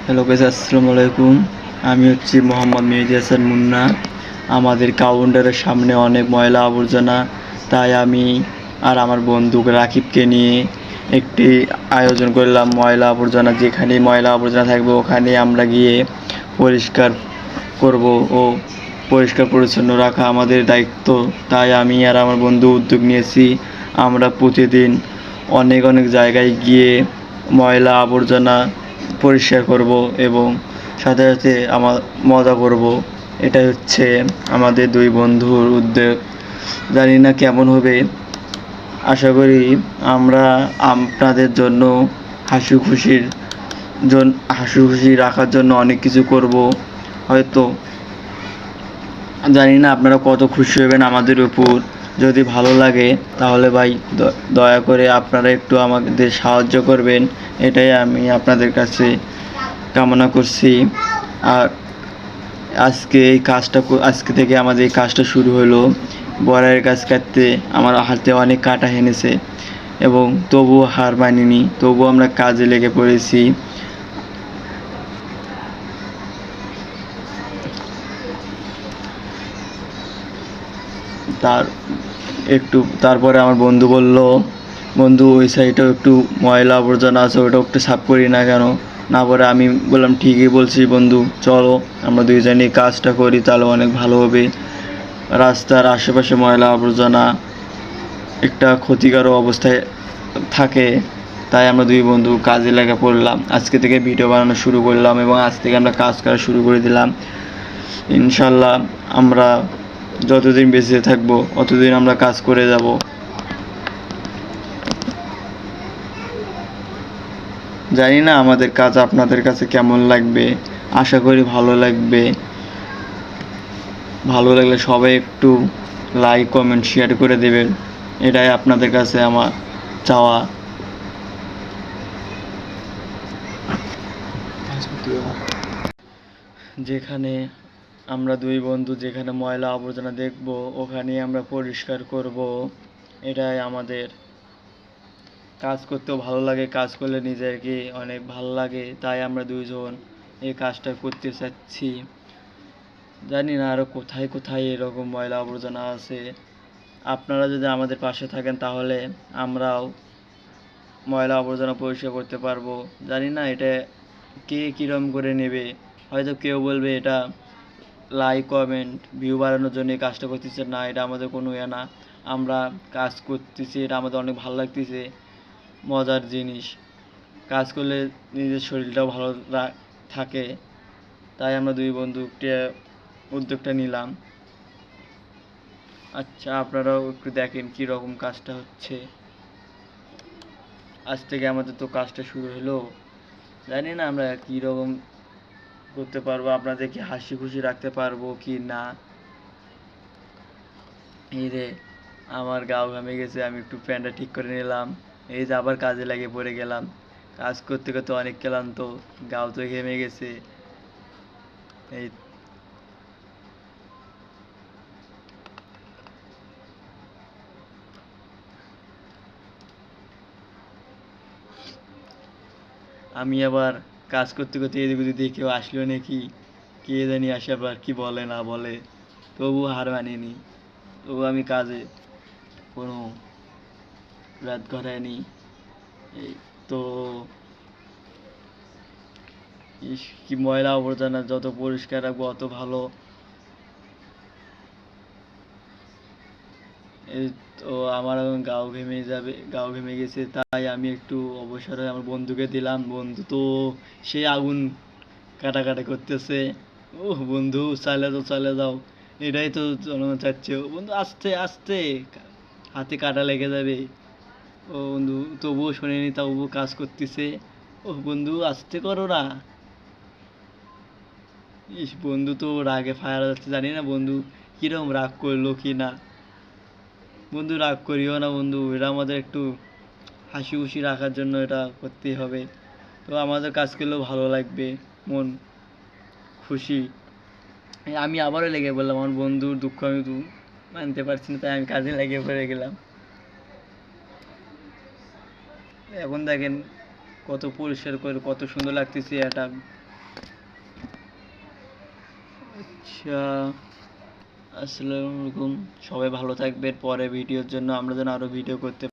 Hello guys, আসসালামু আলাইকুম। আমি হচ্ছি মোহাম্মদ মেহেদী হাসান মুন্না। আমাদের কাউন্টারের সামনে অনেক ময়লা আবর্জনা, তাই আমি আর আমার বন্ধু রাকিবকে নিয়ে একটি আয়োজন করলাম। ময়লা আবর্জনা যেখানে ময়লা আবর্জনা থাকবে ওখানে আমরা গিয়ে পরিষ্কার করব ও পরিষ্কার পরিচ্ছন্ন রাখা আমাদের দায়িত্ব। তাই আমি আর আমার বন্ধু উদ্যোগ নিয়েছি। আমরা প্রতিদিন অনেক অনেক জায়গায় গিয়ে ময়লা আবর্জনা পরিষ্কার করব এবং সাথে সাথে আমার মজা করব। এটাই হচ্ছে আমাদের দুই বন্ধুর উদ্যোগ। জানি না কেমন হবে, আশা করি আমরা আপনাদের জন্য হাসি খুশির হাসি খুশি রাখার জন্য অনেক কিছু করব। হয়তো জানি না আপনারা কত খুশি হবেন আমাদের উপর। যদি ভালো লাগে তাহলে ভাই দয়া করে আপনারা একটু আমাদের সাহায্য করবেন, এটাই আমি আপনাদের কাছে কামনা করছি। আর আজকে থেকে আমাদের এই কাজটা শুরু হলো। বড়াইয়ের গাছ কাটতে আমার হাতে অনেক কাটা হেনেছে এবং তবুও হার মানিনি, তবুও আমরা কাজে লেগে পড়েছি। তারপরে আমার বন্ধু বলল, বন্ধু ওই সাইডেও একটু ময়লা আবর্জনা আছে, ওটাও একটু সাফ করি না কেন? না পরে আমি বললাম ঠিকই বলছি বন্ধু, চলো আমরা দুইজনে কাজটা করি, তাহলে অনেক ভালো হবে। রাস্তার আশেপাশে ময়লা আবর্জনা একটা ক্ষতিকারক অবস্থায় থাকে, তাই আমরা দুই বন্ধু কাজে লেগে পড়লাম। আজকে থেকে ভিডিও বানানো শুরু করলাম এবং আজ থেকে আমরা কাজ করা শুরু করে দিলাম। ইনশাল্লাহ আমরা যতদিন বেঁচে থাকবো অতদিন আমরা কাজ করে যাব। জানি না আমাদের কাজ আপনাদের কাছে কেমন লাগবে, আশা করি ভালো লাগবে। ভালো লাগলে সবাই একটু লাইক কমেন্ট শেয়ার করে দেবেন, এটাই আপনাদের কাছে আমার চাওয়া। যেখানে আমরা দুই বন্ধু যেখানে ময়লা আবর্জনা দেখব ওখানে আমরা পরিষ্কার করব, এটাই আমাদের। কাজ করতেও ভালো লাগে, কাজ করলে নিজেকে অনেক ভালো লাগে, তাই আমরা দুইজন এই কাজটা করতে চাচ্ছি। জানি না আরও কোথায় কোথায় এরকম ময়লা আবর্জনা আছে। আপনারা যদি আমাদের পাশে থাকেন তাহলে আমরাও ময়লা আবর্জনা পরিষ্কার করতে পারবো। জানি না এটা কে কীরকম করে নেবে। হয়তো কেউ বলবে এটা লাইক কমেন্ট ভিউ বাড়ানোর জন্য এই কাজটা করতেছে, না এটা আমাদের কোনো না। আমরা কাজ করতেছি, এটা আমাদের অনেক ভালো লাগতেছে, মজার জিনিস। কাজ করলে নিজের শরীরটাও ভালো থাকে, তাই আমরা দুই বন্ধু উদ্যোগটা নিলাম। আচ্ছা, আপনারাও একটু দেখেন কীরকম কাজটা হচ্ছে। আজ থেকে আমাদের তো কাজটা শুরু হলো, জানি না আমরা কীরকম করতে পারবো, আপনাদেরকে হাসি খুশি রাখতে পারবো কি না। এই রে, আমার গাও ঘামে গেছে, আমি একটু প্যান্টটা ঠিক করে নিলাম। এই যে আবার কাজে লাগে পড়ে গেলাম। কাজ করতে করতে অনেক ক্লান্ত, গাও তো ঘেমে গেছে। এই আমি আবার কাজ করতে করতে এদিক ওদিক দিয়ে কেউ আসলো নাকি, কে জানি আসে আবার কি বলে না বলে, তবু হার মানিনি। তবু আমি কাজে কোনো রাত ঘটায়নি। এই তো কি ময়লা আবর্জনা যত পরিষ্কার রাখবো অত ভালো। এই তো আমার এখন গাও ঘেমে যাবে, গাও ঘেমে গেছে, তাই আমি একটু অবসরে আমার বন্ধুকে দিলাম। বন্ধু তো সে আগুন কাটাকাটি করতেছে। ও বন্ধু চালে যাও, এটাই তো জনগণ চাচ্ছে। ও বন্ধু আস্তে আস্তে, হাতে কাটা লেগে যাবে। ও বন্ধু তবুও শোনেনি, তবুও কাজ করতেছে। ও বন্ধু আস্তে করো না। ইস, বন্ধু তো রাগে ফায়ার যাচ্ছে, জানি না বন্ধু কিরকম রাগ করলো কি না। বন্ধু রাগ করিও না বন্ধু, এটা আমাদের একটু হাসি খুশি রাখার জন্য এটা করতেই হবে। তো আমাদের কাজ করলেও ভালো লাগবে, মন খুশি। আমি আবারও লেগে বললাম, আমার বন্ধুর দুঃখ আমি তো মানতে পারছি না, তাই আমি কাজে লেগে পড়ে গেলাম। এখন দেখেন কত পরিষ্কার করে কত সুন্দর লাগতেছে এটা। আচ্ছা, আসসালামু আলাইকুম। সবাই ভালো থাকবেন। পরে ভিডিওর জন্য আমরা যেন আরও ভিডিও করতে